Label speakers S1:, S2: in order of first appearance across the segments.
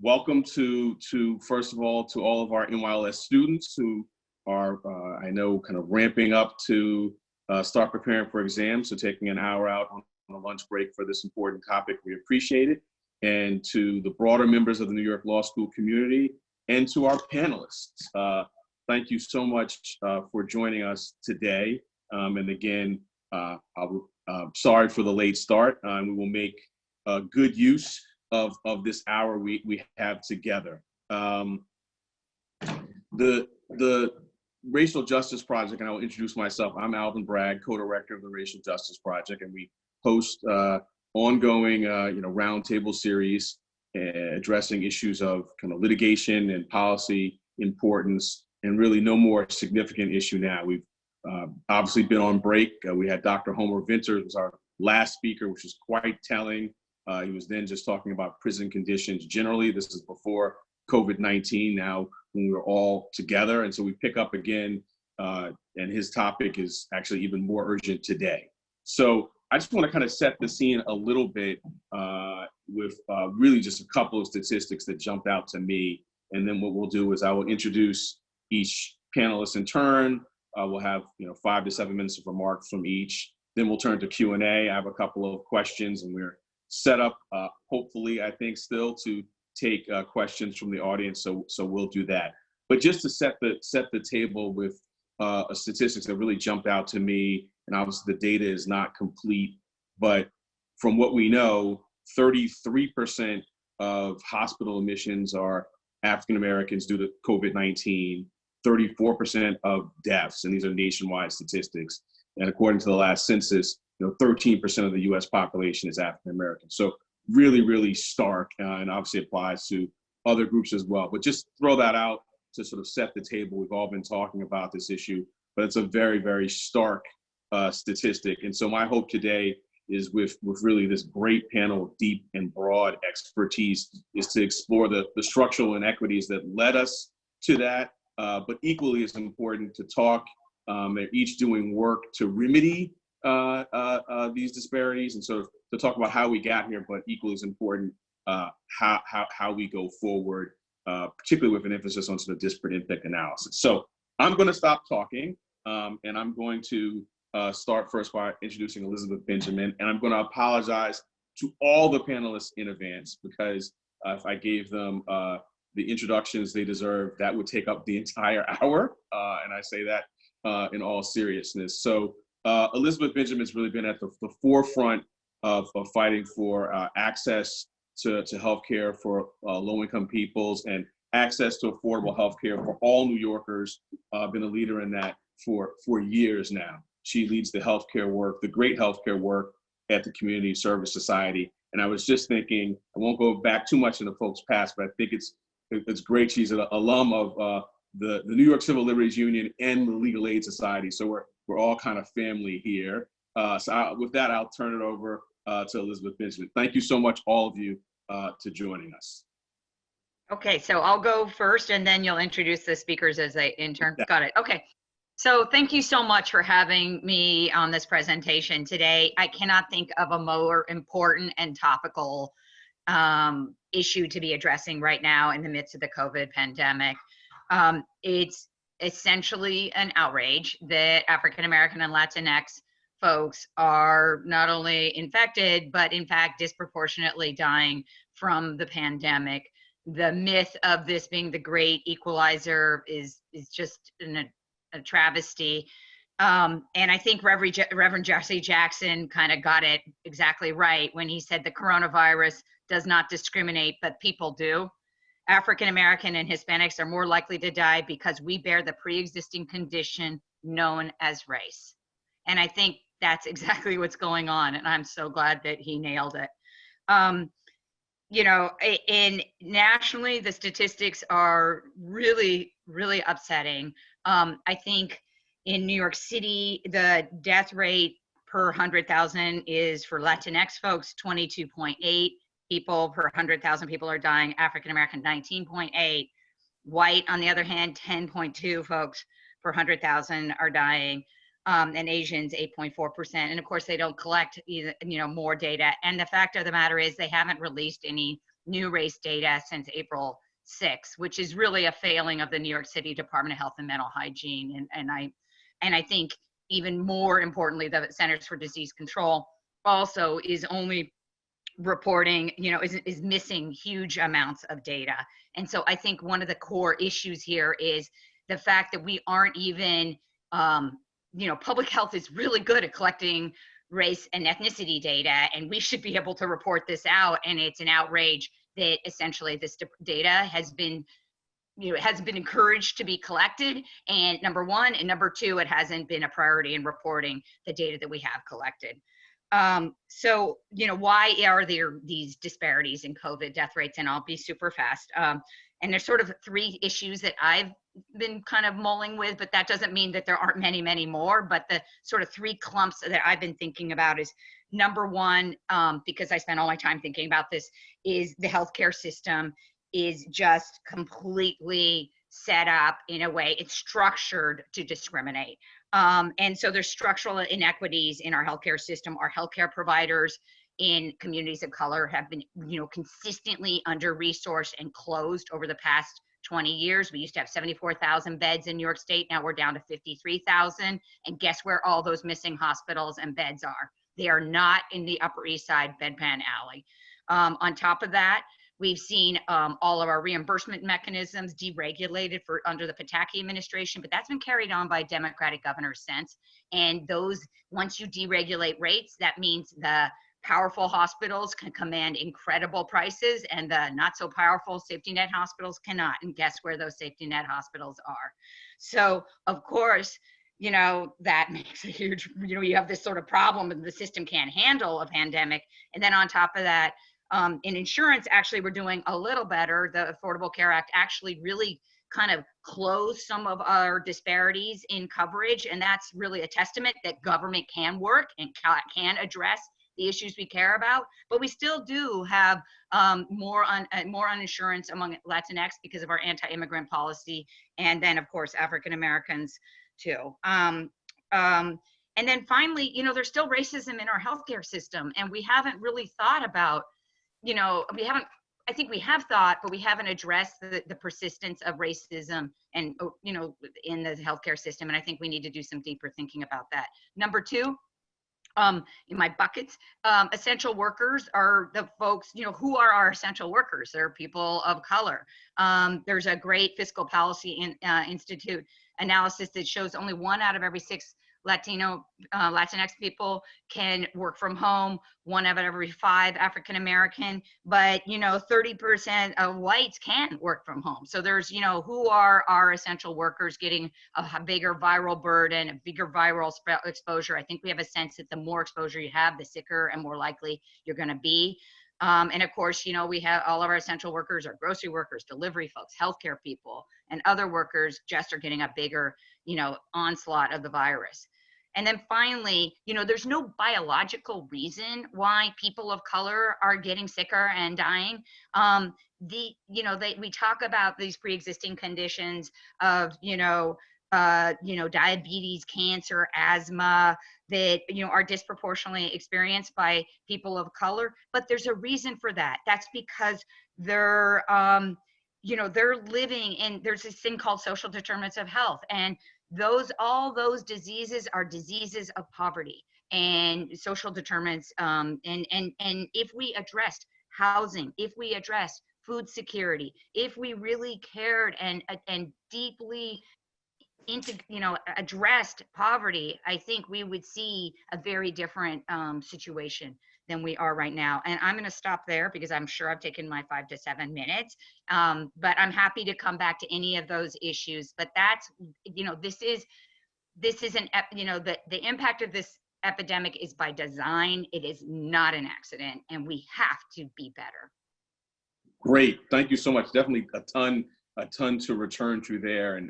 S1: welcome to first of all, to all of our NYLS students who are, I know, kind of ramping up to start preparing for exams, so taking an hour out on a lunch break for this important topic. We appreciate it. And to the broader members of the New York Law School community and to our panelists, thank you so much for joining us today. And again, sorry for the late start. We will make good use of this hour we have together. The Racial Justice Project, and I will introduce myself. I'm Alvin Bragg, co-director of the Racial Justice Project, and we host ongoing roundtable series addressing issues of kind of litigation and policy importance, and really no more significant issue now. We've obviously been on break. We had Dr. Homer Vinters was our last speaker, which is quite telling. He was then just talking about prison conditions generally. This is before COVID-19, now when we're all together. And so we pick up again, and his topic is actually even more urgent today. So I just want to kind of set the scene a little bit with really just a couple of statistics that jumped out to me. And then what we'll do is I will introduce each panelist in turn. We'll have 5 to 7 minutes of remarks from each. Then we'll turn to Q&A. I have a couple of questions, and we're set up, hopefully, I think, still to take questions from the audience. So we'll do that. But just to set the table with statistics that really jumped out to me, and obviously the data is not complete, but from what we know, 33% of hospital admissions are African Americans due to COVID-19, 34% of deaths, and these are nationwide statistics. And according to the last census, 13% of the US population is African American. So really, really stark, and obviously applies to other groups as well. But just throw that out to sort of set the table. We've all been talking about this issue, but it's a very, very stark statistic. And so my hope today is with really this great panel of deep and broad expertise is to explore the structural inequities that led us to that, but equally as important to talk, they're each doing work to remedy these disparities, and so to talk about how we got here, but equally as important, how we go forward, particularly with an emphasis on sort of disparate impact analysis. So I'm going to stop talking, and I'm going to start first by introducing Elisabeth Benjamin, and I'm going to apologize to all the panelists in advance, because if I gave them the introductions they deserve, that would take up the entire hour, and I say that in all seriousness. So Elisabeth Benjamin's really been at the forefront of fighting for access to healthcare for low-income peoples and access to affordable healthcare for all New Yorkers. Been a leader in that for years now. She leads the healthcare work, the great healthcare work at the Community Service Society. And I was just thinking, I won't go back too much into folks' past, but I think it's great. She's an alum of the New York Civil Liberties Union and the Legal Aid Society. So we're all kind of family here. With that, I'll turn it over to Elisabeth Benjamin. Thank you so much, all of you, to joining us.
S2: Okay, so I'll go first, and then you'll introduce the speakers as they in turn.
S1: Yeah.
S2: Got it. Okay. So thank you so much for having me on this presentation today. I cannot think of a more important and topical issue to be addressing right now in the midst of the COVID pandemic. It's essentially an outrage that African American and Latinx folks are not only infected, but in fact disproportionately dying from the pandemic. The myth of this being the great equalizer is just a travesty. And I think Reverend Jesse Jackson kind of got it exactly right when he said the coronavirus does not discriminate, but people do. African American and Hispanics are more likely to die because we bear the pre-existing condition known as race. And I think that's exactly what's going on, and I'm so glad that he nailed it. Nationally, the statistics are really, really upsetting. I think in New York City, the death rate per 100,000 is for Latinx folks 22.8 people per 100,000 people are dying. African American 19.8. White, on the other hand, 10.2 folks per 100,000 are dying. And Asians 8.4%. And of course, they don't collect either, more data. And the fact of the matter is they haven't released any new race data since April 6th, which is really a failing of the New York City Department of Health and Mental Hygiene. And I think even more importantly, the Centers for Disease Control also is only reporting, is missing huge amounts of data. And so I think one of the core issues here is the fact that we aren't even, public health is really good at collecting race and ethnicity data, and we should be able to report this out. And it's an outrage that essentially this data has been encouraged to be collected, and number one, and number two, it hasn't been a priority in reporting the data that we have collected. So, why are there these disparities in COVID death rates? And I'll be super fast. And there's sort of three issues that I've been kind of mulling with, but that doesn't mean that there aren't many, many more. But the sort of three clumps that I've been thinking about is, number one, because I spent all my time thinking about this, is the healthcare system is just completely set up in a way, it's structured to discriminate. And so there's structural inequities in our healthcare system. Our healthcare providers in communities of color have been, consistently under-resourced and closed over the past 20 years. We used to have 74,000 beds in New York State. Now we're down to 53,000. And guess where all those missing hospitals and beds are? They are not in the Upper East Side bedpan alley. On top of that, we've seen all of our reimbursement mechanisms deregulated under the Pataki administration, but that's been carried on by Democratic governors since. And those, once you deregulate rates, that means the powerful hospitals can command incredible prices and the not so powerful safety net hospitals cannot. And guess where those safety net hospitals are? So of course, that makes a huge, you have this sort of problem and the system can't handle a pandemic. And then on top of that, in insurance, actually, we're doing a little better. The Affordable Care Act actually really kind of closed some of our disparities in coverage. And that's really a testament that government can work and can address the issues we care about. But we still do have more uninsurance among Latinx because of our anti-immigrant policy. And then, of course, African Americans, too. And then finally, there's still racism in our healthcare system. And we haven't really thought about, I think we have thought, but we haven't addressed the persistence of racism and, in the healthcare system. And I think we need to do some deeper thinking about that. Number two, in my buckets, essential workers are the folks, who are our essential workers? They're people of color. There's a great Fiscal Policy Institute analysis that shows only 1 out of every 6 Latinx people can work from home, 1 out of every 5 African American, but 30% of whites can work from home. So there's, who are our essential workers getting a bigger viral burden, a bigger viral exposure. I think we have a sense that the more exposure you have, the sicker and more likely you're going to be. And of course, we have all of our essential workers are grocery workers, delivery folks, healthcare people, and other workers just are getting a bigger, onslaught of the virus. And then finally, there's no biological reason why people of color are getting sicker and dying. We talk about these pre-existing conditions of, diabetes, cancer, asthma that, are disproportionately experienced by people of color, but there's a reason for that. That's because they're living in, there's this thing called social determinants of health. And all those diseases are diseases of poverty and social determinants. And if we addressed housing, if we addressed food security, if we really cared and deeply addressed poverty, I think we would see a very different situation than we are right now. And I'm going to stop there because I'm sure I've taken my 5 to 7 minutes. But I'm happy to come back to any of those issues. But that's, this is the impact of this epidemic is by design. It is not an accident, and we have to be better.
S1: Great, thank you so much. Definitely a ton to return to there, and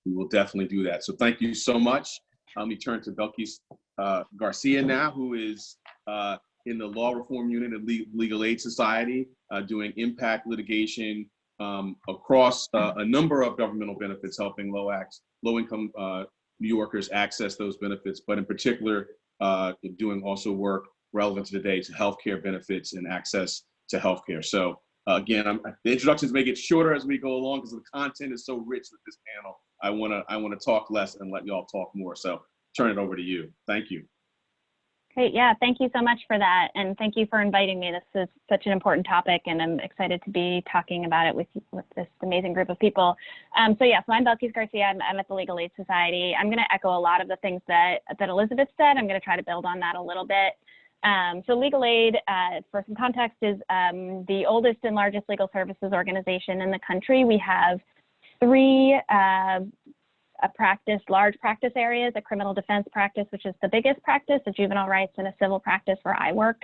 S1: we will definitely do that. So thank you so much. Let me turn to Belkys Garcia now, who is in the Law Reform Unit of Legal Aid Society, doing impact litigation across a number of governmental benefits, helping low-income New Yorkers access those benefits, but in particular, doing also work relevant to today to healthcare benefits and access to healthcare. So again, the introductions may get shorter as we go along because the content is so rich with this panel. I wanna talk less and let y'all talk more. So turn it over to you. Thank you.
S3: Great, yeah, thank you so much for that. And thank you for inviting me. This is such an important topic and I'm excited to be talking about it with this amazing group of people. So I'm Belkys Garcia, I'm at the Legal Aid Society. I'm gonna echo a lot of the things that Elisabeth said. I'm gonna try to build on that a little bit. So Legal Aid, for some context, is the oldest and largest legal services organization in the country. We have three large practice areas: a criminal defense practice, which is the biggest practice, a juvenile rights, and a civil practice where I work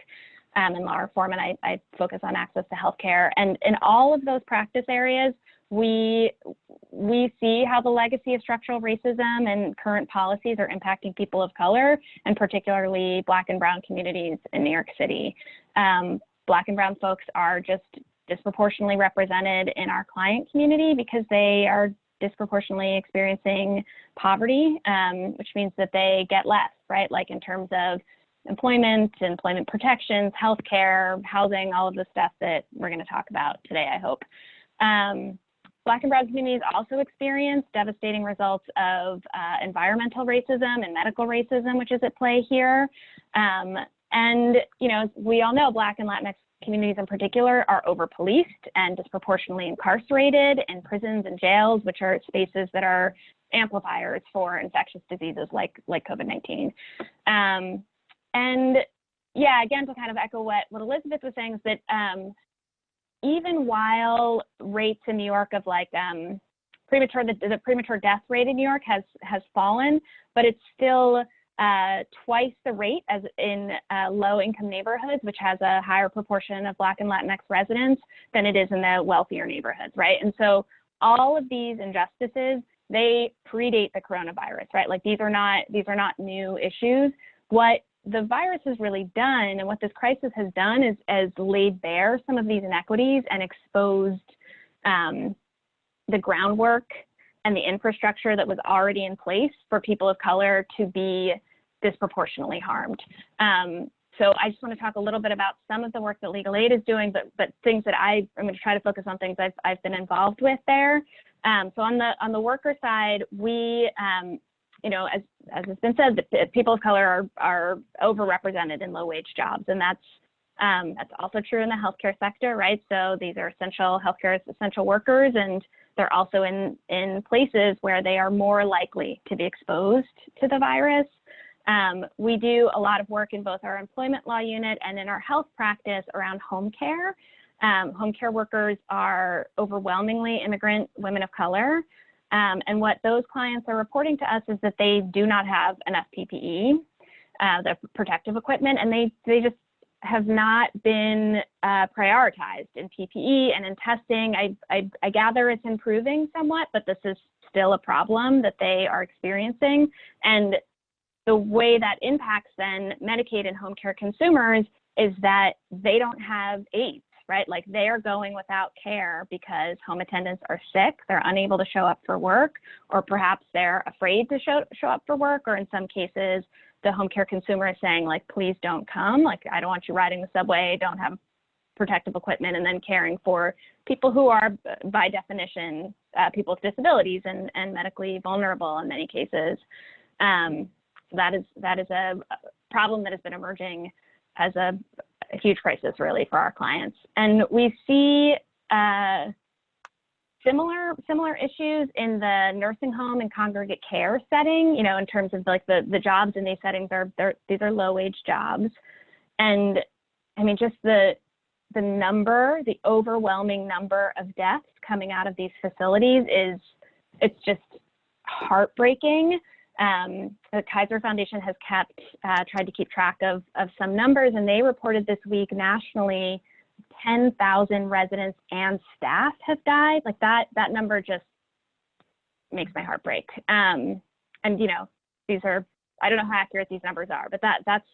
S3: in law reform, and I focus on access to healthcare. And in all of those practice areas, we see how the legacy of structural racism and current policies are impacting people of color, and particularly Black and Brown communities in New York City. Black and Brown folks are just disproportionately represented in our client community because they are disproportionately experiencing poverty, which means that they get less, right? Like in terms of employment protections, healthcare, housing, all of the stuff that we're going to talk about today, I hope. Black and Brown communities also experience devastating results of environmental racism and medical racism, which is at play here. And, you know, we all know Black and Latinx communities in particular are over-policed and disproportionately incarcerated in prisons and jails, which are spaces that are amplifiers for infectious diseases like COVID-19. And yeah, again, to kind of echo what Elisabeth was saying, is that even while rates in New York of like the premature death rate in New York has fallen, but it's still twice the rate as in low-income neighborhoods, which has a higher proportion of Black and Latinx residents than it is in the wealthier neighborhoods, right? And so all of these injustices, they predate the coronavirus, right? Like these are not new issues. What the virus has really done, and what this crisis has done, is laid bare some of these inequities and exposed the groundwork and the infrastructure that was already in place for people of color to be disproportionately harmed. So I just want to talk a little bit about some of the work that Legal Aid is doing, but things that I'm going to try to focus on things I've been involved with there. So on the worker side, we, you know, as has been said, people of color are overrepresented in low-wage jobs, and that's also true in the healthcare sector, right? So these are healthcare essential workers, and they're also in places where they are more likely to be exposed to the virus. We do a lot of work in both our employment law unit and in our health practice around home care. Home care workers are overwhelmingly immigrant women of color. And what those clients are reporting to us is that they do not have enough PPE, the protective equipment, and they just have not been prioritized in PPE and in testing. I gather it's improving somewhat, but this is still a problem that they are experiencing. And the way that impacts then Medicaid and home care consumers is that they don't have aides, right? Like they are going without care because home attendants are sick, they're unable to show up for work, or perhaps they're afraid to show up for work, or in some cases, the home care consumer is saying, like, please don't come, like, I don't want you riding the subway, don't have protective equipment, and then caring for people who are, by definition, people with disabilities and medically vulnerable in many cases. That is a problem that has been emerging as a huge crisis, really, for our clients. And we see similar issues in the nursing home and congregate care setting, you know, in terms of like the jobs in these settings these are low-wage jobs. And I mean, just the overwhelming number of deaths coming out of these facilities it's just heartbreaking. The Kaiser Foundation has tried to keep track of some numbers, and they reported this week nationally 10,000 residents and staff have died. Like that number just makes my heart break. And you know, I don't know how accurate these numbers are, but that's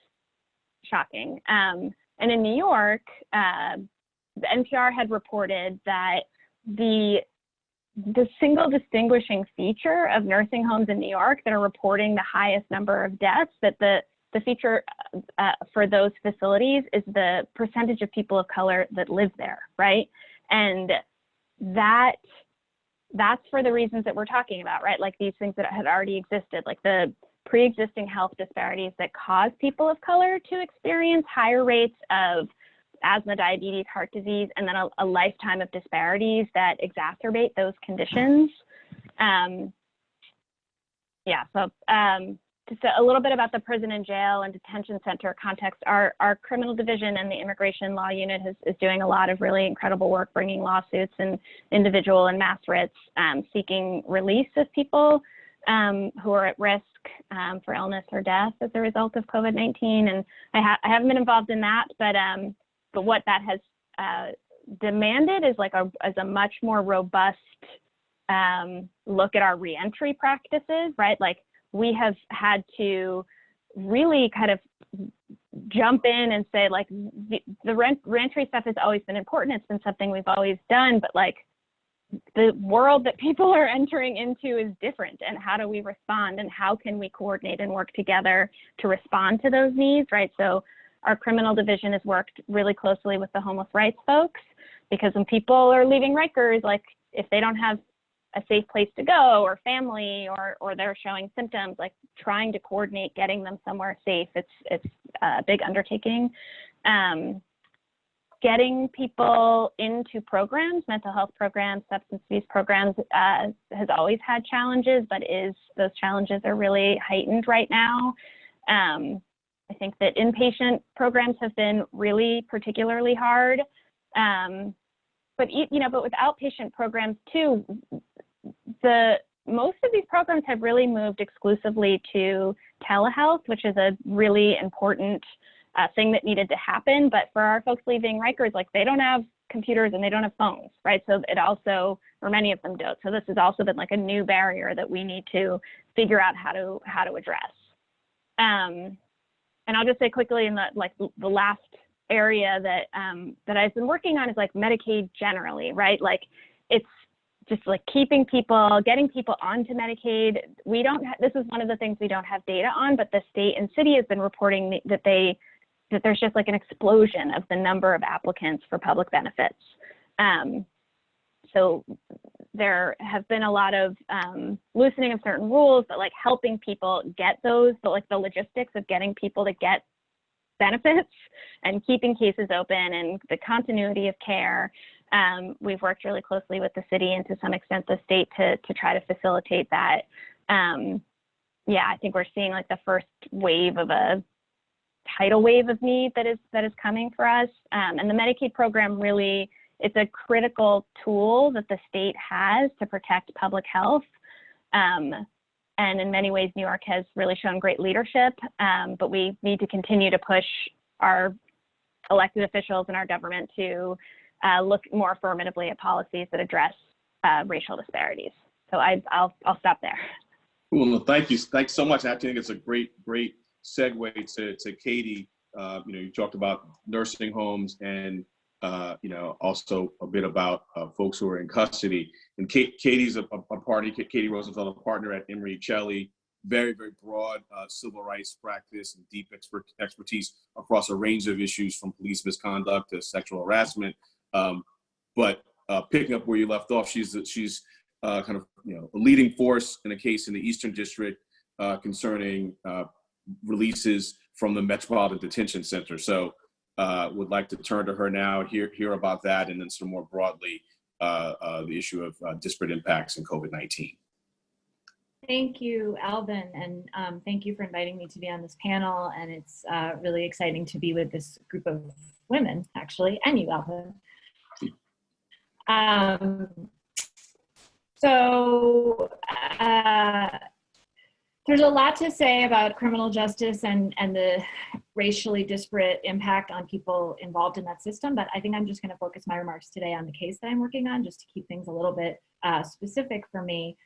S3: shocking. And in New York, the NPR had reported that the single distinguishing feature of nursing homes in New York that are reporting the highest number of deaths, that the the feature for those facilities is the percentage of people of color that live there, right? And that's for the reasons that we're talking about, right? Like these things that had already existed, like the pre-existing health disparities that cause people of color to experience higher rates of asthma, diabetes, heart disease, and then a lifetime of disparities that exacerbate those conditions. Just a little bit about the prison and jail and detention center context. Our criminal division and the immigration law unit is doing a lot of really incredible work, bringing lawsuits and individual and mass writs seeking release of people who are at risk for illness or death as a result of COVID-19. And I haven't been involved in that, but what that has demanded is like a much more robust look at our reentry practices, right? Like we have had to really kind of jump in and say like the reentry stuff has always been important. It's been something we've always done, but like the world that people are entering into is different, and how do we respond, and how can we coordinate and work together to respond to those needs, right? So our criminal division has worked really closely with the homeless rights folks, because when people are leaving Rikers, like if they don't have a safe place to go or family or they're showing symptoms, like trying to coordinate getting them somewhere safe, it's a big undertaking. Getting people into programs, mental health programs, substance abuse programs, has always had challenges, but those challenges are really heightened right now. I think that inpatient programs have been really particularly hard. But with outpatient programs too, most of these programs have really moved exclusively to telehealth, which is a really important thing that needed to happen. But for our folks leaving Rikers, like they don't have computers and they don't have phones, right? So it also, or many of them don't. So this has also been like a new barrier that we need to figure out how to address. And I'll just say quickly in the last area that I've been working on is like Medicaid generally, right? Like it's just like getting people onto Medicaid. This is one of the things we don't have data on, but the state and city has been reporting that there's just like an explosion of the number of applicants for public benefits. So there have been a lot of loosening of certain rules, but like helping people get those, but like the logistics of getting people to get benefits and keeping cases open and the continuity of care. We've worked really closely with the city and to some extent the state to try to facilitate that. I think we're seeing like the first wave of a tidal wave of need that is coming for us. And the Medicaid program really, it's a critical tool that the state has to protect public health. And in many ways, New York has really shown great leadership, but we need to continue to push our elected officials and our government to look more affirmatively at policies that address racial disparities. So I'll stop there.
S1: Well, thank you. Thanks so much. I think it's a great segue to Katie. You talked about nursing homes and also a bit about folks who are in custody. And Katie's a party. Katie Rosenfeld, a partner at Emery, Celli, very broad civil rights practice and deep expertise across a range of issues from police misconduct to sexual harassment. But picking up where you left off, she's kind of a leading force in a case in the Eastern District concerning releases from the Metropolitan Detention Center. So would like to turn to her now, hear about that, and then some more broadly the issue of disparate impacts in COVID-19.
S4: Thank you, Alvin, and thank you for inviting me to be on this panel. And it's really exciting to be with this group of women, actually, and you, Alvin. There's a lot to say about criminal justice and the racially disparate impact on people involved in that system, but I think I'm just going to focus my remarks today on the case that I'm working on, just to keep things a little bit specific for me.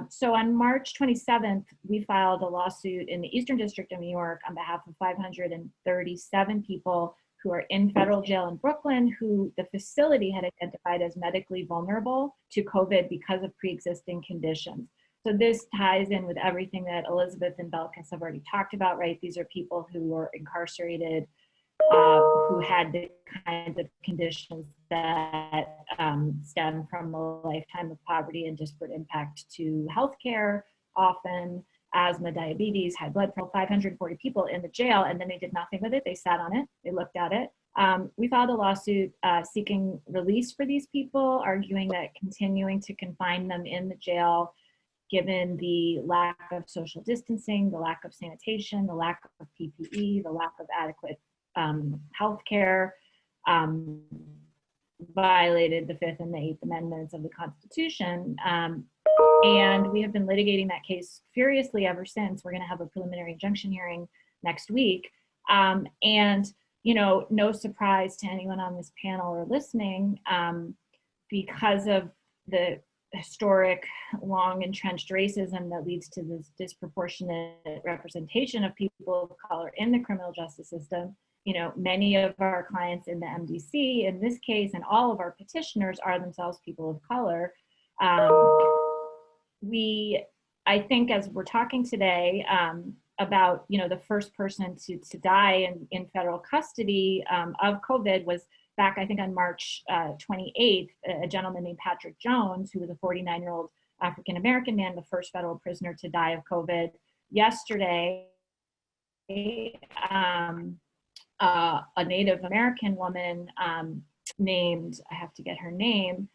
S4: So on March 27th, we filed a lawsuit in the Eastern District of New York on behalf of 537 people who are in federal jail in Brooklyn, who the facility had identified as medically vulnerable to COVID because of pre-existing conditions. So this ties in with everything that Elisabeth and Belkys have already talked about, right? These are people who were incarcerated, who had the kinds of conditions that stem from a lifetime of poverty and disparate impact to healthcare, often asthma, diabetes, high blood pressure. 540 people in the jail, and then they did nothing with it. They sat on it, they looked at it. We filed a lawsuit seeking release for these people, arguing that continuing to confine them in the jail, given the lack of social distancing, the lack of sanitation, the lack of PPE, the lack of adequate health care, violated the Fifth and the Eighth Amendments of the Constitution. And we have been litigating that case furiously ever since. We're going to have a preliminary injunction hearing next week. And, you know, no surprise to anyone on this panel or listening, because of the historic, long entrenched racism that leads to this disproportionate representation of people of color in the criminal justice system. You know, many of our clients in the MDC, in this case, and all of our petitioners are themselves people of color. I think as we're talking today about, you know, the first person to die in federal custody of COVID was back, I think on March 28th, a gentleman named Patrick Jones, who was a 49-year-old African-American man, the first federal prisoner to die of COVID. Yesterday, a Native American woman named, I have to get her name,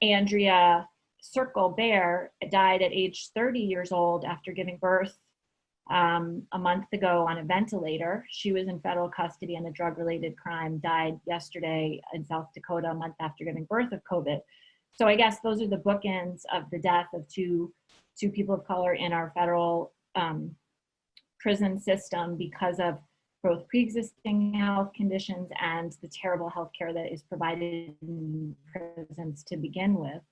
S4: Andrea Circle Bear, died at age 30 years old after giving birth a month ago on a ventilator. She was in federal custody on a drug-related crime, died yesterday in South Dakota a month after giving birth of COVID. So I guess those are the bookends of the death of two people of color in our federal prison system because of both pre-existing health conditions and the terrible health care that is provided in prisons to begin with.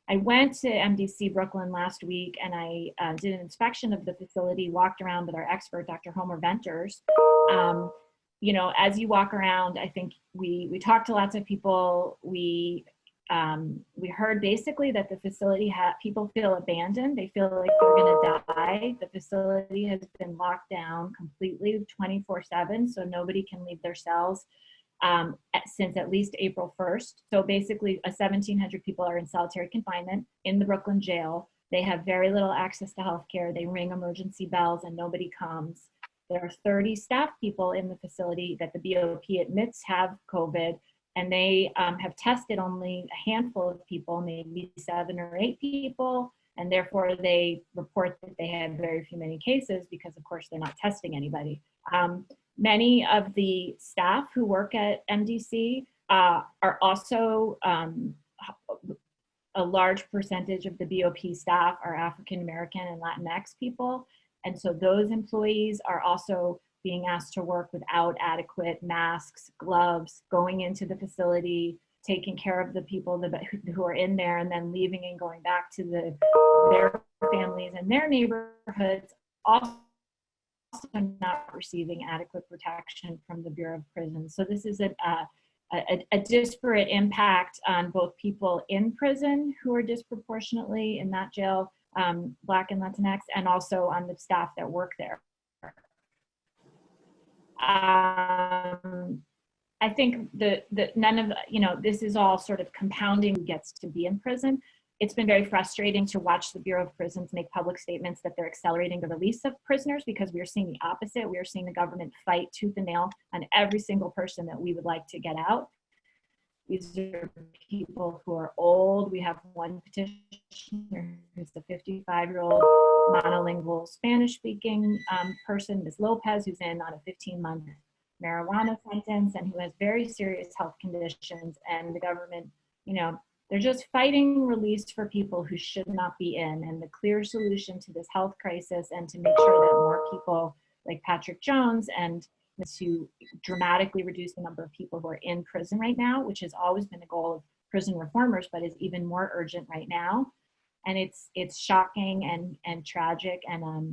S4: I went to MDC Brooklyn last week and I did an inspection of the facility, walked around with our expert, Dr. Homer Venters. You know, as you walk around, I think we talked to lots of people. We heard basically that the facility people feel abandoned. They feel like they're gonna die. The facility has been locked down completely 24/7, so nobody can leave their cells since at least April 1st. So basically 1,700 people are in solitary confinement in the Brooklyn jail. They have very little access to healthcare. They ring emergency bells and nobody comes. There are 30 staff people in the facility that the BOP admits have COVID, and they have tested only a handful of people, maybe 7 or 8 people, and therefore they report that they have very many cases because of course they're not testing anybody. Many of the staff who work at MDC are also, a large percentage of the BOP staff are African American and Latinx people. And so those employees are also being asked to work without adequate masks, gloves, going into the facility, taking care of the people who are in there, and then leaving and going back to their families and their neighborhoods, also not receiving adequate protection from the Bureau of Prisons. So this is a disparate impact on both people in prison who are disproportionately in that jail, Black and Latinx, and also on the staff that work there. I think none of, you know, this is all sort of compounding who gets to be in prison. It's been very frustrating to watch the Bureau of Prisons make public statements that they're accelerating the release of prisoners, because we are seeing the opposite. We are seeing the government fight tooth and nail on every single person that we would like to get out. These are people who are old. We have one petitioner who's a 55-year-old monolingual Spanish-speaking person, Ms. Lopez, who's in on a 15-month marijuana sentence and who has very serious health conditions. And the government, you know, they're just fighting release for people who should not be in. And the clear solution to this health crisis, and to make sure that more people like Patrick Jones, and to dramatically reduce the number of people who are in prison right now, which has always been the goal of prison reformers, but is even more urgent right now. And it's shocking and tragic and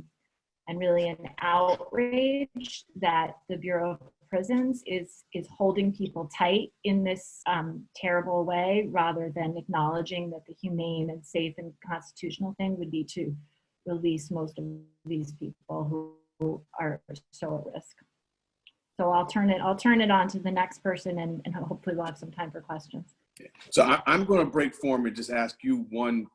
S4: really an outrage that the Bureau of prisons is holding people tight in this terrible way, rather than acknowledging that the humane and safe and constitutional thing would be to release most of these people who are so at risk. So I'll turn it on to the next person, and hopefully we'll have some time for questions.
S1: Okay. So I'm going to break form and just ask you one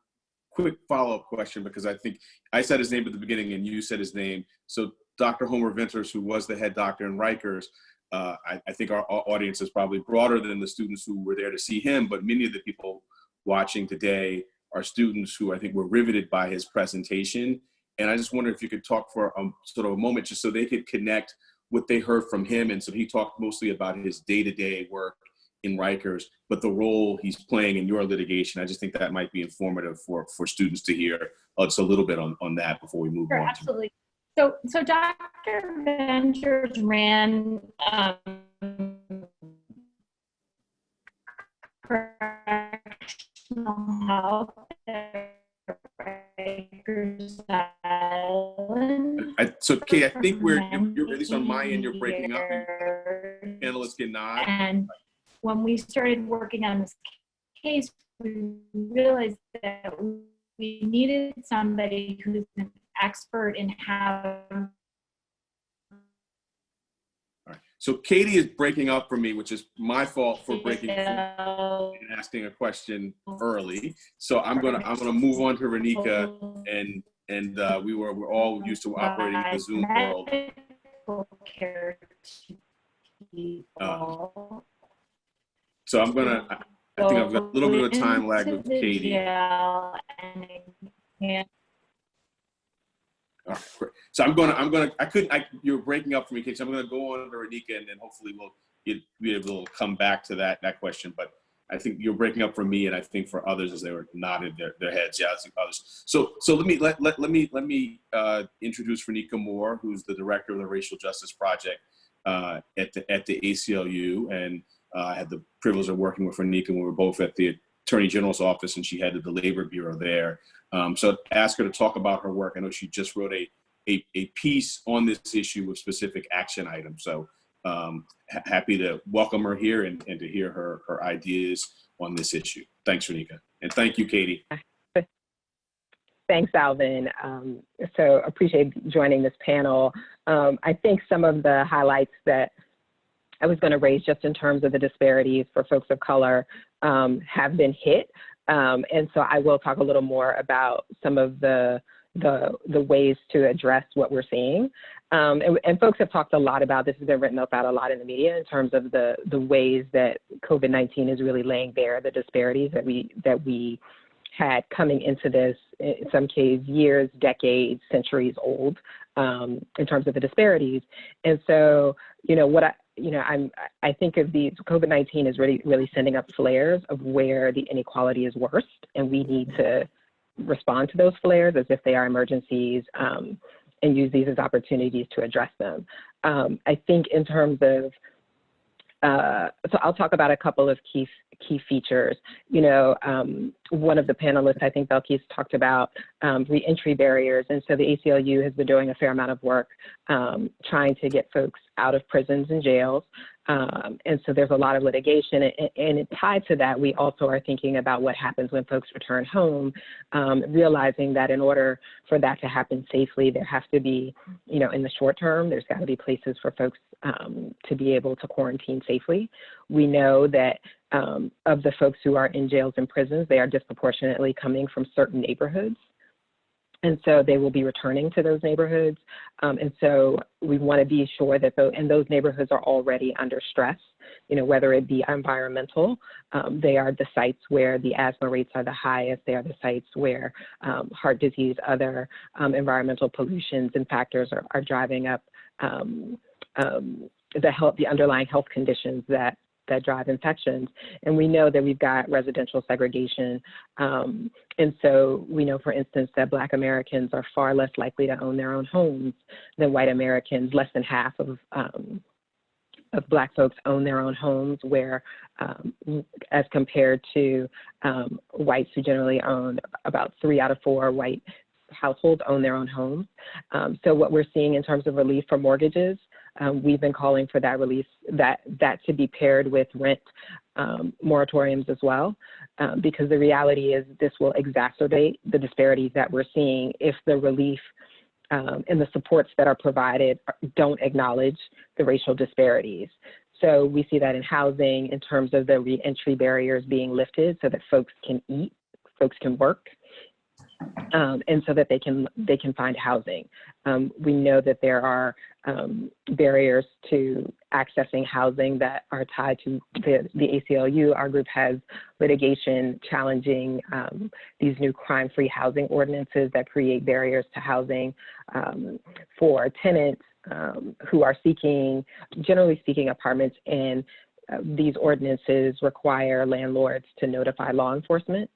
S1: quick follow-up question, because I think I said his name at the beginning and you said his name. So Dr. Homer Venters, who was the head doctor in Rikers, I think our audience is probably broader than the students who were there to see him, but many of the people watching today are students who I think were riveted by his presentation. And I just wonder if you could talk for sort of a moment, just so they could connect what they heard from him. And so he talked mostly about his day-to-day work in Rikers, but the role he's playing in your litigation. I just think that might be informative for students to hear just a little bit on that before we move
S4: Sure,
S1: on.
S4: Absolutely. So Dr. Venters ran correctional health at Rikers Island.
S1: So Kate, I think you're at least on my end, you're breaking up. Panelists can nod.
S4: And when we started working on this case, we realized that we needed somebody who's an expert in how.
S1: All right. So Katie is breaking up for me, which is my fault for breaking and asking a question early. So I'm gonna move on to ReNika, and we're all used to operating in the Zoom world. So I think I've got a little bit of a time lag with Katie. All right, great. So you're breaking up for me, Katie, so I'm gonna go on to ReNika, and then hopefully we'll be able to come back to that question. But I think you're breaking up for me, and I think for others as they were nodding their heads. Yeah, I think others. So let me introduce ReNika Moore, who's the director of the Racial Justice Project at the ACLU, and I had the privilege of working with ReNika when we were both at the Attorney General's office, and she headed the Labor Bureau there. So ask her to talk about her work. I know she just wrote a piece on this issue with specific action items. So happy to welcome her here and to hear her ideas on this issue. Thanks, ReNika. And thank you, Katie.
S5: Thanks, Alvin. So appreciate joining this panel. I think some of the highlights that I was going to raise just in terms of the disparities for folks of color have been hit. And so I will talk a little more about some of the ways to address what we're seeing. And folks have talked a lot about this, has been written about a lot in the media in terms of the ways that COVID-19 is really laying bare the disparities that we had coming into this, in some cases, years, decades, centuries old, in terms of the disparities. And so, I think of these, COVID-19 is really sending up flares of where the inequality is worst, and we need to respond to those flares as if they are emergencies, and use these as opportunities to address them. I think in terms of, so I'll talk about a couple of key features. One of the panelists, I think Belkys, talked about re-entry barriers. And so the ACLU has been doing a fair amount of work trying to get folks out of prisons and jails. And so there's a lot of litigation. And tied to that, we also are thinking about what happens when folks return home, realizing that in order for that to happen safely, there has to be, in the short term, there's got to be places for folks to be able to quarantine safely. We know that of the folks who are in jails and prisons, they are disproportionately coming from certain neighborhoods. And so they will be returning to those neighborhoods. And so we want to be sure that those neighborhoods are already under stress, whether it be environmental. They are the sites where the asthma rates are the highest. They are the sites where heart disease, other environmental pollutions and factors are driving up the underlying health conditions that drive infections. And we know that we've got residential segregation. And so we know, for instance, that Black Americans are far less likely to own their own homes than white Americans. Less than half of Black folks own their own homes, where as compared to whites who generally own, about 3 out of 4 white households own their own homes. So what we're seeing in terms of relief for mortgages We've been calling for that release, that to be paired with rent moratoriums as well, because the reality is this will exacerbate the disparities that we're seeing if the relief and the supports that are provided don't acknowledge the racial disparities. So we see that in housing in terms of the re-entry barriers being lifted so that folks can eat, folks can work, and so that they can find housing. We know that there are barriers to accessing housing that are tied to the ACLU. Our group has litigation challenging these new crime-free housing ordinances that create barriers to housing for tenants who are seeking, generally speaking, apartments, and these ordinances require landlords to notify law enforcement,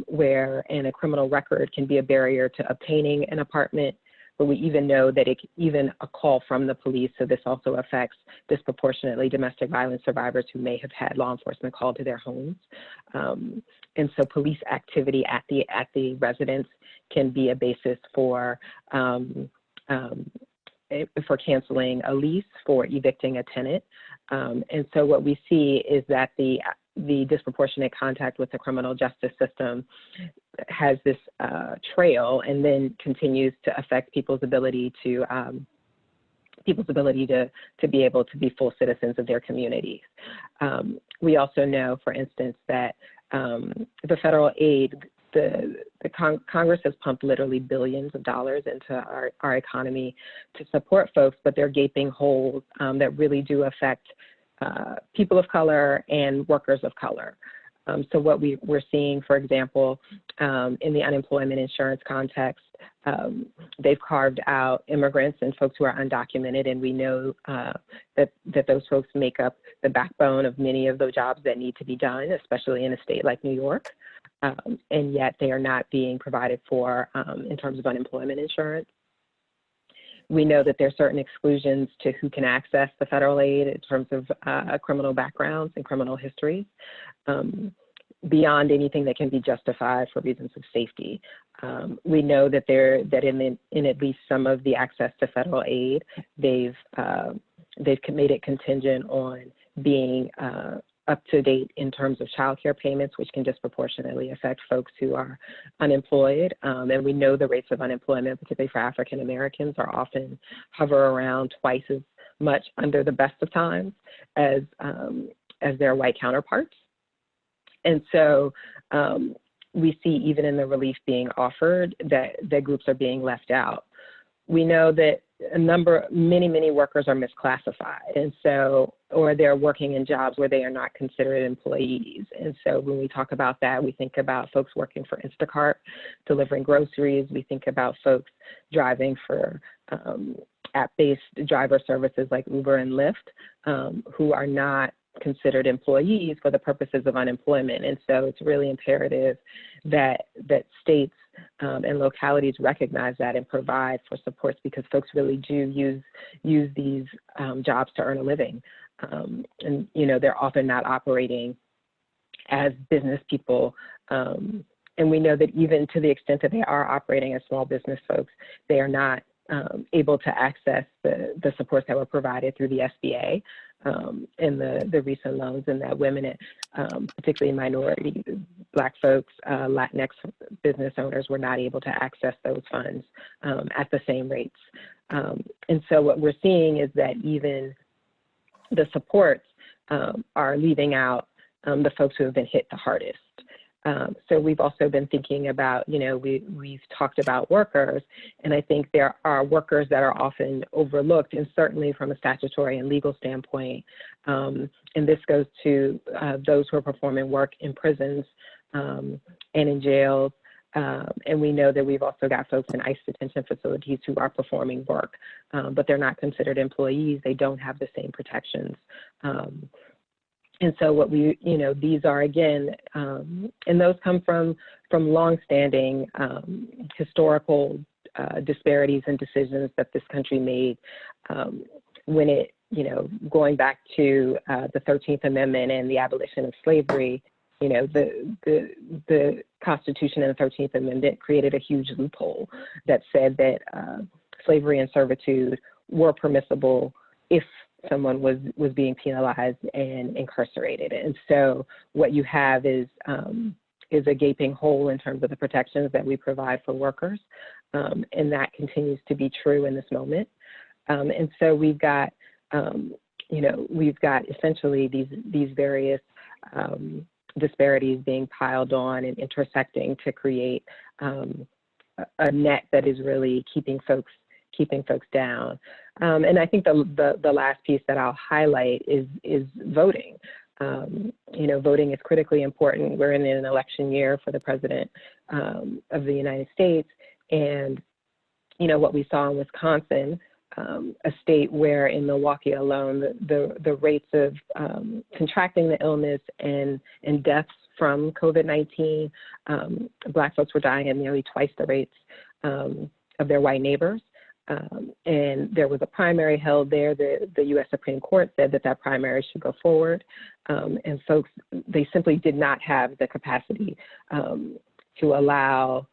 S5: wherein a criminal record can be a barrier to obtaining an apartment, but we even know that even a call from the police, so this also affects disproportionately domestic violence survivors who may have had law enforcement called to their homes. And so police activity at the residence can be a basis for canceling a lease, for evicting a tenant. And so what we see is that the disproportionate contact with the criminal justice system has this trail and then continues to affect people's ability to be able to be full citizens of their communities. We also know, for instance, that the federal aid, Congress has pumped literally billions of dollars into our economy to support folks, but they're gaping holes that really do affect people of color and workers of color. So what we're seeing, for example, in the unemployment insurance context, they've carved out immigrants and folks who are undocumented, and we know that those folks make up the backbone of many of those jobs that need to be done, especially in a state like New York. And yet they are not being provided for in terms of unemployment insurance. We know that there are certain exclusions to who can access the federal aid in terms of criminal backgrounds and criminal histories, beyond anything that can be justified for reasons of safety. We know that in at least some of the access to federal aid, they've made it contingent on being up to date in terms of child care payments, which can disproportionately affect folks who are unemployed. And we know the rates of unemployment, particularly for African Americans, are often hover around twice as much under the best of times as their white counterparts. And so we see even in the relief being offered that groups are being left out. We know that many workers are misclassified, and so, or they're working in jobs where they are not considered employees. And so when we talk about that, we think about folks working for Instacart, delivering groceries. We think about folks driving for app-based driver services like Uber and Lyft, who are not considered employees for the purposes of unemployment. And so it's really imperative that states and localities recognize that and provide for supports, because folks really do use these jobs to earn a living. And, you know, they're often not operating as business people. And we know that even to the extent that they are operating as small business folks, they are not able to access the supports that were provided through the SBA and the recent loans, and that women, particularly minority Black folks, Latinx business owners, were not able to access those funds at the same rates. And so what we're seeing is that even the supports are leaving out the folks who have been hit the hardest. So we've also been thinking about, you know, we've talked about workers, and I think there are workers that are often overlooked, and certainly from a statutory and legal standpoint. And this goes to those who are performing work in prisons and in jails. And we know that we've also got folks in ICE detention facilities who are performing work, but they're not considered employees. They don't have the same protections. And so what we, you know, these are again, and those come from longstanding historical disparities and decisions that this country made when it, you know, going back to the 13th Amendment and the abolition of slavery. You know, the Constitution and the 13th Amendment created a huge loophole that said that slavery and servitude were permissible if someone was being penalized and incarcerated. And so what you have is a gaping hole in terms of the protections that we provide for workers, and that continues to be true in this moment. And so we've got, we've got essentially these various disparities being piled on and intersecting to create a net that is really keeping folks down. And I think the last piece that I'll highlight is voting. Voting is critically important. We're in an election year for the president of the United States. And, what we saw in Wisconsin, a state where in Milwaukee alone, the rates of contracting the illness and deaths from COVID-19, Black folks were dying at nearly twice the rates of their white neighbors. And there was a primary held there. The U.S. Supreme Court said that primary should go forward. And folks, they simply did not have the capacity to allow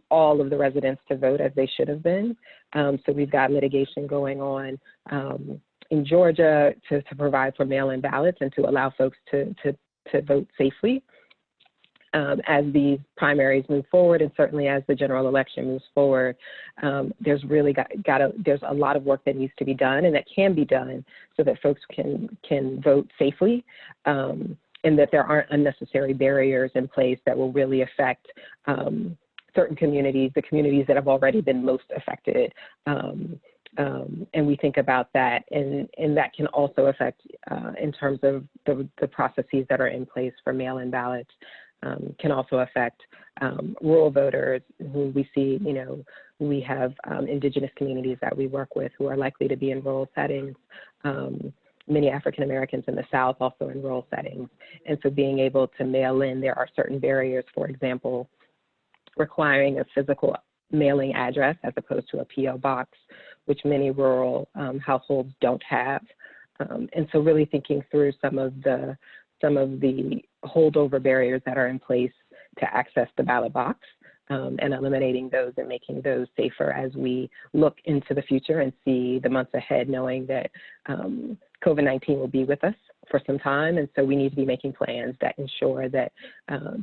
S5: all of the residents to vote as they should have been. So we've got litigation going on in Georgia to provide for mail-in ballots and to allow folks to vote safely. As these primaries move forward, and certainly as the general election moves forward, there's really there's a lot of work that needs to be done and that can be done so that folks can vote safely, and that there aren't unnecessary barriers in place that will really affect certain communities, the communities that have already been most affected. And we think about that, and that can also affect in terms of the processes that are in place for mail-in ballots. Can also affect rural voters who we see, we have indigenous communities that we work with who are likely to be in rural settings, many African Americans in the South also in rural settings. And so being able to mail in, there are certain barriers, for example, requiring a physical mailing address as opposed to a P.O. box, which many rural households don't have. And so really thinking through some of the holdover barriers that are in place to access the ballot box, and eliminating those and making those safer as we look into the future and see the months ahead, knowing that COVID-19 will be with us for some time. And so we need to be making plans that ensure that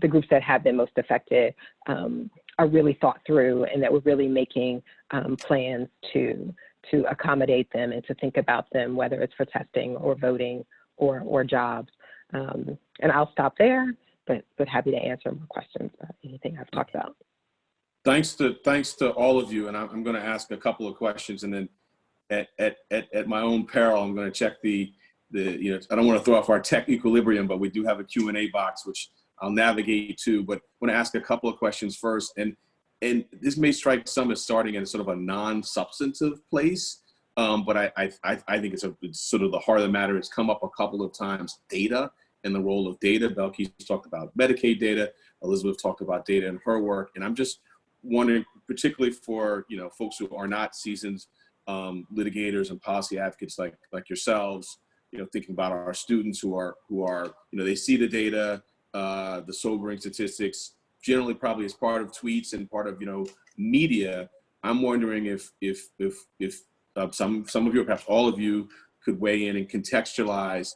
S5: the groups that have been most affected are really thought through, and that we're really making plans to accommodate them and to think about them, whether it's for testing or voting or jobs. And I'll stop there, but happy to answer more questions about anything I've talked about.
S1: Thanks to all of you, and I'm going to ask a couple of questions, and then at my own peril, I'm going to check the I don't want to throw off our tech equilibrium, but we do have a Q&A box which I'll navigate to. But I want to ask a couple of questions first, and this may strike some as starting in sort of a non-substantive place. But I think it's sort of the heart of the matter. It's come up a couple of times, data and the role of data. Belkys talked about Medicaid data. Elisabeth talked about data in her work. And I'm just wondering, particularly for folks who are not seasoned litigators and policy advocates like yourselves, thinking about our students who are they see the data, the sobering statistics, generally probably as part of tweets and part of media. I'm wondering if some of you, or perhaps all of you, could weigh in and contextualize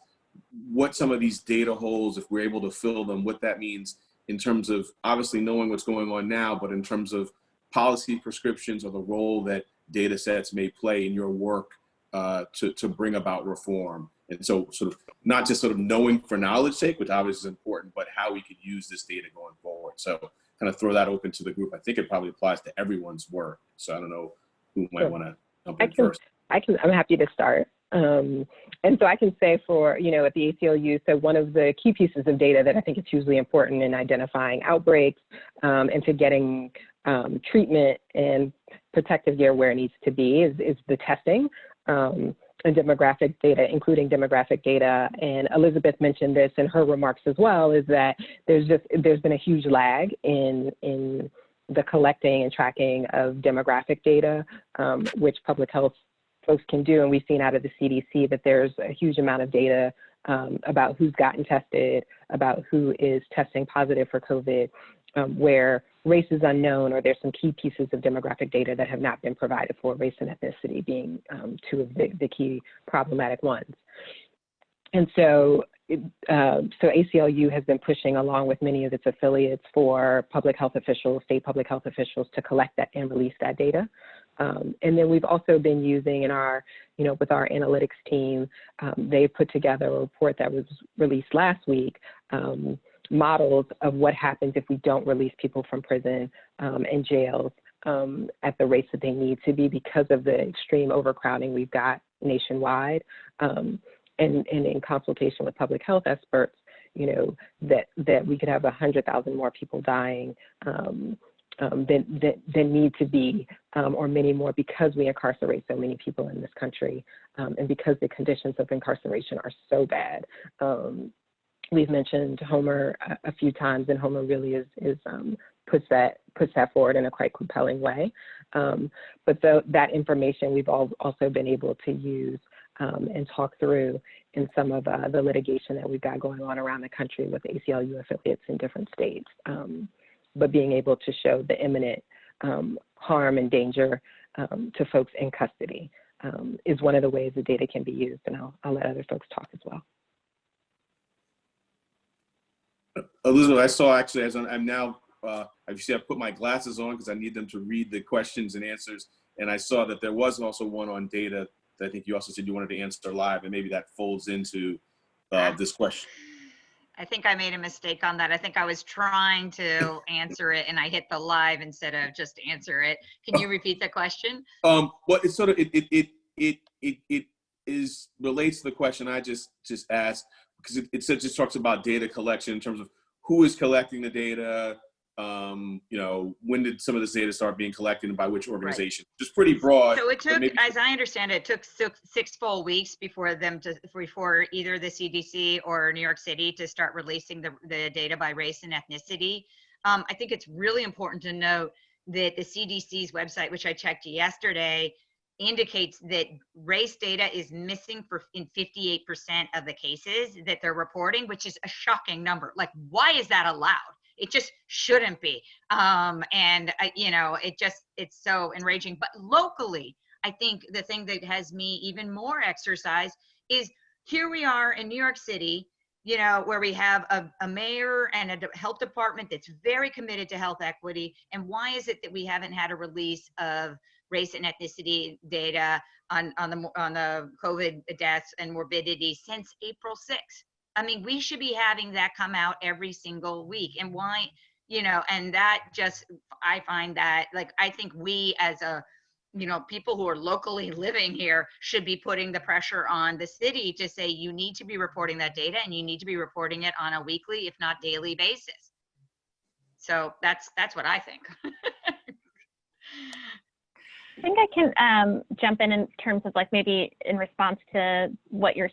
S1: what some of these data holes, if we're able to fill them, what that means in terms of obviously knowing what's going on now, but in terms of policy prescriptions or the role that data sets may play in your work to bring about reform. And so sort of not just sort of knowing for knowledge sake, which obviously is important, but how we could use this data going forward. So kind of throw that open to the group. I think it probably applies to everyone's work. So I don't know who might want to jump in first.
S5: I'm happy to start. And so I can say for, at the ACLU, so one of the key pieces of data that I think is hugely important in identifying outbreaks and to getting treatment and protective gear where it needs to be is the testing and demographic data, including demographic data. And Elisabeth mentioned this in her remarks as well, is that there's been a huge lag in the collecting and tracking of demographic data, which public health folks can do. And we've seen out of the CDC that there's a huge amount of data about who's gotten tested, about who is testing positive for COVID, where race is unknown, or there's some key pieces of demographic data that have not been provided for, race and ethnicity being two of the key problematic ones. And so, ACLU has been pushing, along with many of its affiliates, for public health officials, state public health officials, to collect that and release that data. And then we've also been using in our, with our analytics team, they put together a report that was released last week, models of what happens if we don't release people from prison and jails at the rates that they need to be, because of the extreme overcrowding we've got nationwide. And in consultation with public health experts, that we could have 100,000 more people dying than need to be, or many more, because we incarcerate so many people in this country, and because the conditions of incarceration are so bad. We've mentioned Homer a few times, and Homer really puts that forward in a quite compelling way. But that information we've also been able to use and talk through in some of the litigation that we've got going on around the country with ACLU affiliates in different states. But being able to show the imminent harm and danger to folks in custody is one of the ways the data can be used, and I'll let other folks talk as well.
S1: Elisabeth, I saw actually, as I'm now, you see I put my glasses on because I need them to read the questions and answers, and I saw that there was also one on data that I think you also said you wanted to answer live, and maybe that folds into this question.
S2: I think I made a mistake on that. I think I was trying to answer it and I hit the live instead of just answer it. Can you repeat the question?
S1: Well, it's sort of, it is relates to the question I just asked, because it just talks about data collection in terms of who is collecting the data, when did some of this data start being collected and by which organization? Right. Just pretty broad.
S2: So it took, as I understand it, it took 6 full weeks before either the CDC or New York City to start releasing the data by race and ethnicity. I think it's really important to note that the CDC's website, which I checked yesterday, indicates that race data is missing in 58% of the cases that they're reporting, which is a shocking number. Like, why is that allowed? It just shouldn't be. It's so enraging. But locally, I think the thing that has me even more exercised is here we are in New York City, where we have a mayor and a health department that's very committed to health equity. And why is it that we haven't had a release of race and ethnicity data on the COVID deaths and morbidity since April 6th? I mean, we should be having that come out every single week. And why, and that just, I find that, like, I think we as people who are locally living here should be putting the pressure on the city to say, you need to be reporting that data and you need to be reporting it on a weekly, if not daily basis. So that's what I think.
S3: I think I can jump in terms of, like, maybe in response to what you're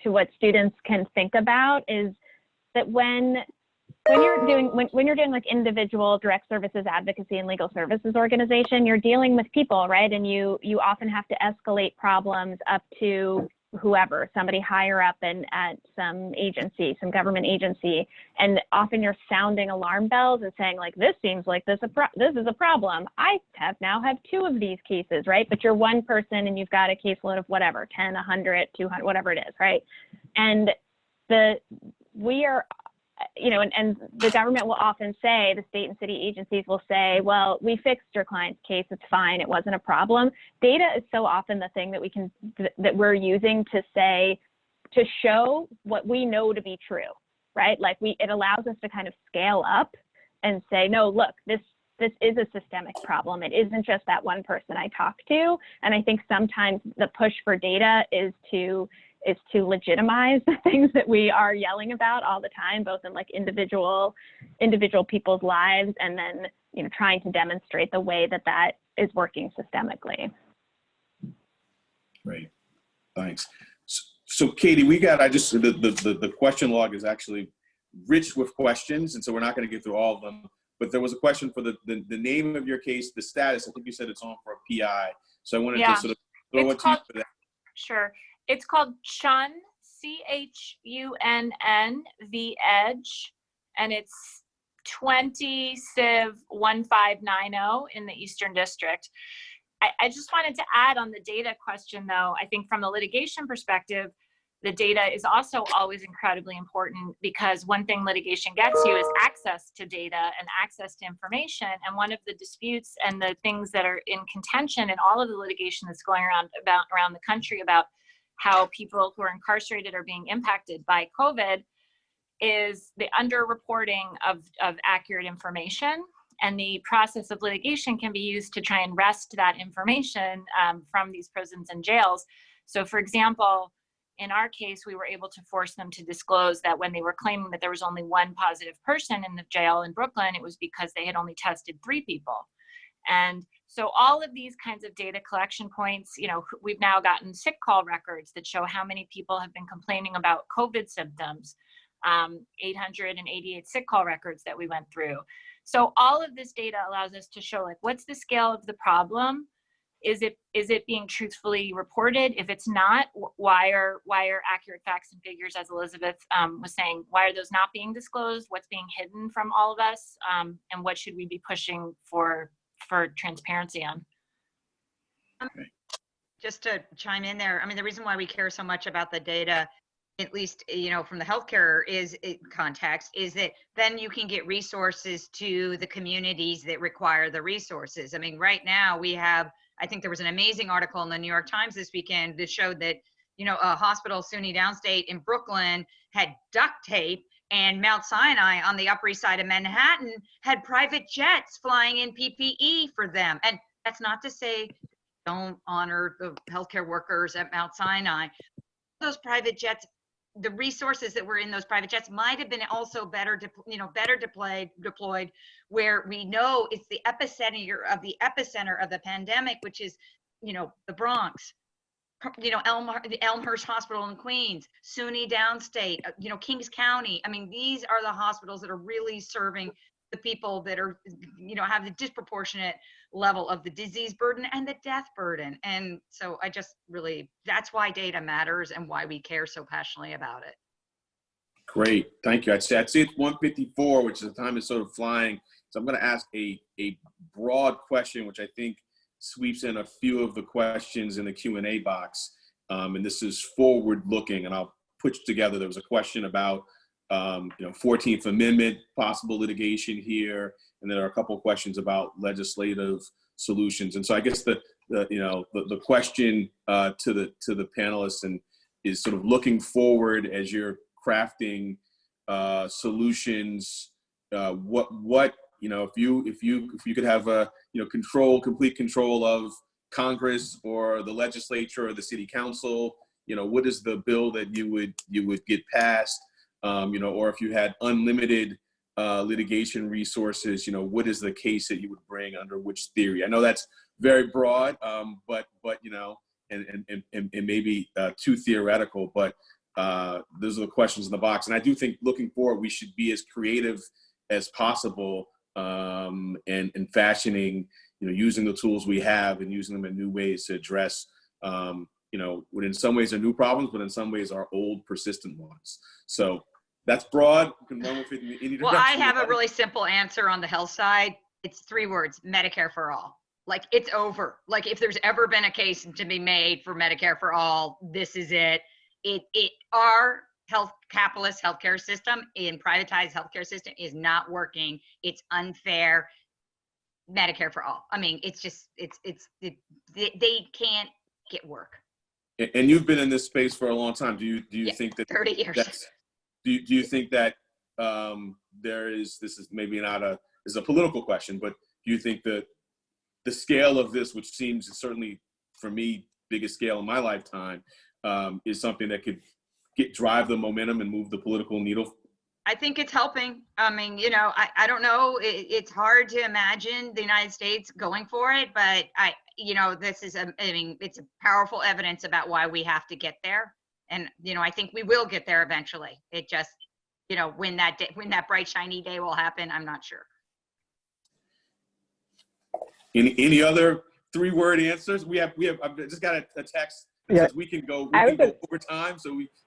S3: to what students can think about, is that when you're doing like individual direct services advocacy and legal services organization, you're dealing with people, right? And you often have to escalate problems up to whoever, somebody higher up at some agency, some government agency, and often you're sounding alarm bells and saying, like, this seems like this is a problem. I now have 2 of these cases, right? But you're one person and you've got a caseload of whatever, 10, 100, 200, whatever it is, right? And we are, and the government will often say, the state and city agencies will say, well, we fixed your client's case, it's fine, it wasn't a problem. Data is so often the thing that we're using to show what we know to be true, right? Like, it allows us to kind of scale up and say, no, look, this is a systemic problem. It isn't just that one person I talked to. And I think sometimes the push for data is to legitimize the things that we are yelling about all the time, both in, like, individual people's lives, and then, trying to demonstrate the way that is working systemically.
S1: Great, thanks. So Katie, the question log is actually rich with questions, and so we're not going to get through all of them, but there was a question for the name of your case, the status. I think you said it's on for a PI, so I wanted to sort of throw it to you for that.
S6: Sure. It's called Chun, CHUNN, the Edge, and it's 20 Civ 1590 in the Eastern District. I just wanted to add on the data question, though. I think from the litigation perspective, the data is also always incredibly important, because one thing litigation gets you is access to data and access to information. And one of the disputes and the things that are in contention in all of the litigation that's going around the country about how people who are incarcerated are being impacted by COVID is the underreporting of accurate information. And the process of litigation can be used to try and wrest that information from these prisons and jails. So for example, in our case, we were able to force them to disclose that when they were claiming that there was only one positive person in the jail in Brooklyn, it was because they had only tested 3 people. And so all of these kinds of data collection points, you know, we've now gotten sick call records that show how many people have been complaining about COVID symptoms, 888 sick call records that we went through. So all of this data allows us to show, like, what's the scale of the problem? Is it being truthfully reported? If it's not, why are accurate facts and figures, as Elisabeth was saying, why are those not being disclosed? What's being hidden from all of us? And what should we be pushing for transparency on?
S2: Just to chime in there, I mean, the reason why we care so much about the data, at least, you know, from the healthcare context, is that then you can get resources to the communities that require the resources. I mean, right now we have, I think there was an amazing article in the New York Times this weekend that showed that, you know, a hospital, SUNY Downstate in Brooklyn, had duct tape, and Mount Sinai on the Upper East Side of Manhattan had private jets flying in PPE for them. And that's not to say don't honor the healthcare workers at Mount Sinai. Those private jets, the resources that were in those private jets might have been also better deployed where we know it's the epicenter of the pandemic, which is, you know, the Bronx, you know, Elmhurst Hospital in Queens, SUNY Downstate, you know, Kings County. I mean, these are the hospitals that are really serving the people that are, you know, have the disproportionate level of the disease burden and the death burden. And so I just really, that's why data matters and why we care so passionately about it.
S1: Great, thank you. I'd say it's 1:54, which is the time is sort of flying. So I'm going to ask a broad question, which I think sweeps in a few of the questions in the Q&A box. And this is forward looking, and I'll put together, there was a question about you know, 14th Amendment, possible litigation here, and there are a couple of questions about legislative solutions. And so I guess the question to the panelists and is sort of looking forward as you're crafting solutions. What you know, if you could have a, you know, complete control of Congress or the legislature or the city council, you know, what is the bill that you would get passed? You know, or if you had unlimited litigation resources, you know, what is the case that you would bring under which theory? I know that's very broad, but you know, and maybe too theoretical, but those are the questions in the box. And I do think looking forward, we should be as creative as possible and fashioning, you know, using the tools we have and using them in new ways to address, you know, what in some ways are new problems, but in some ways are old, persistent ones. So that's broad. You can run with it in any direction.
S2: Well, I have a really simple answer on the health side. It's 3 words: Medicare for all. Like, it's over. Like, if there's ever been a case to be made for Medicare for all, this is it. Our capitalist healthcare system, in privatized healthcare system, is not working. It's unfair. Medicare for all. I mean, it's just, they can't get work.
S1: And you've been in this space for a long time. Do you think that
S2: 30 years?
S1: Do you think that there is, this is maybe not is a political question, but do you think that the scale of this, which seems certainly for me biggest scale in my lifetime, is something that could drive the momentum and move the political needle?
S2: I think it's helping. I mean, you know, I don't know. It's hard to imagine the United States going for it, but you know, this is it's a powerful evidence about why we have to get there. And, you know, I think we will get there eventually. It just, you know, when that bright, shiny day will happen, I'm not sure.
S1: Any other 3-word answers? I've just got a text.
S5: Yeah.
S1: We can go over time.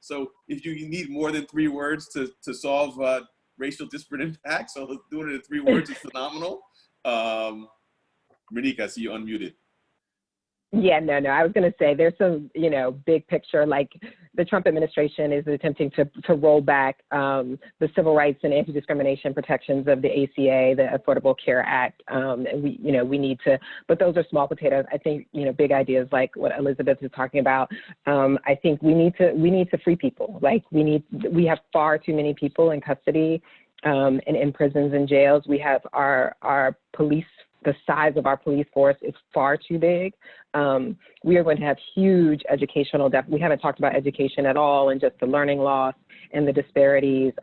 S1: So if you need more than 3 words to solve racial disparate impact. So doing it in 3 words is phenomenal. ReNika, I see you unmuted.
S5: Yeah, no. I was going to say there's some, big picture, like the Trump administration is attempting to roll back the civil rights and anti-discrimination protections of the ACA, the Affordable Care Act. And we need to, but those are small potatoes. I think, big ideas like what Elisabeth is talking about. I think we need to free people. Like we have far too many people in custody and in prisons and jails. We have our police. The size of our police force is far too big. We are going to have huge educational we haven't talked about education at all, and just the learning loss and the disparities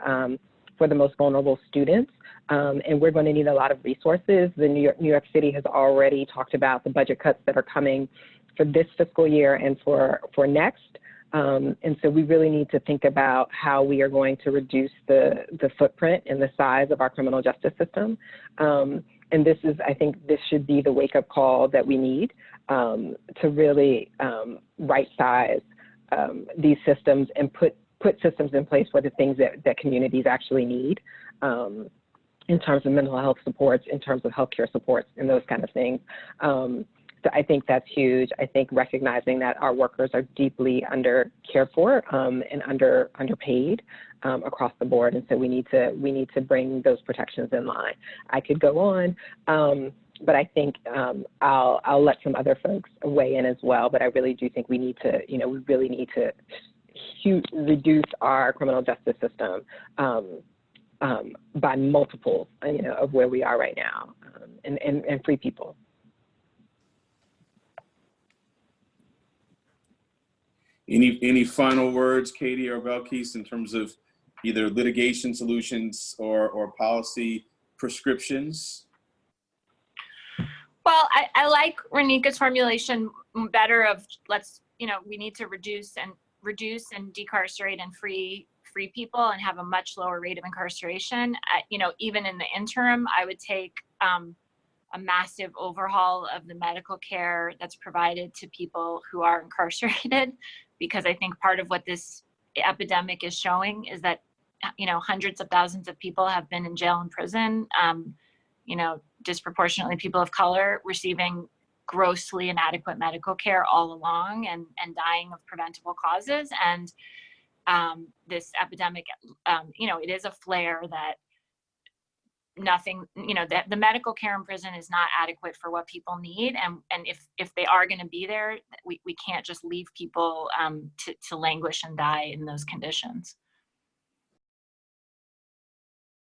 S5: for the most vulnerable students. And we're going to need a lot of resources. New York City has already talked about the budget cuts that are coming for this fiscal year and for next. And so we really need to think about how we are going to reduce the footprint and the size of our criminal justice system. And I think this should be the wake-up call that we need to really right-size these systems and put systems in place for the things that communities actually need in terms of mental health supports, in terms of healthcare supports, and those kind of things. So I think that's huge. I think recognizing that our workers are deeply under cared for and underpaid across the board, and so we need to bring those protections in line. I could go on, but I think I'll let some other folks weigh in as well. But I really do think we need to, we really need to reduce our criminal justice system by multiples, of where we are right now, and free people.
S1: Any final words, Katie or Belkys, in terms of either litigation solutions or policy prescriptions?
S6: Well, I like ReNika's formulation better of we need to reduce and decarcerate and free people and have a much lower rate of incarceration. Even in the interim, I would take a massive overhaul of the medical care that's provided to people who are incarcerated, because I think part of what this epidemic is showing is that, hundreds of thousands of people have been in jail and prison, disproportionately people of color receiving grossly inadequate medical care all along and dying of preventable causes. And this epidemic, it is a flare that that the medical care in prison is not adequate for what people need. And if they are going to be there, we can't just leave people to languish and die in those conditions.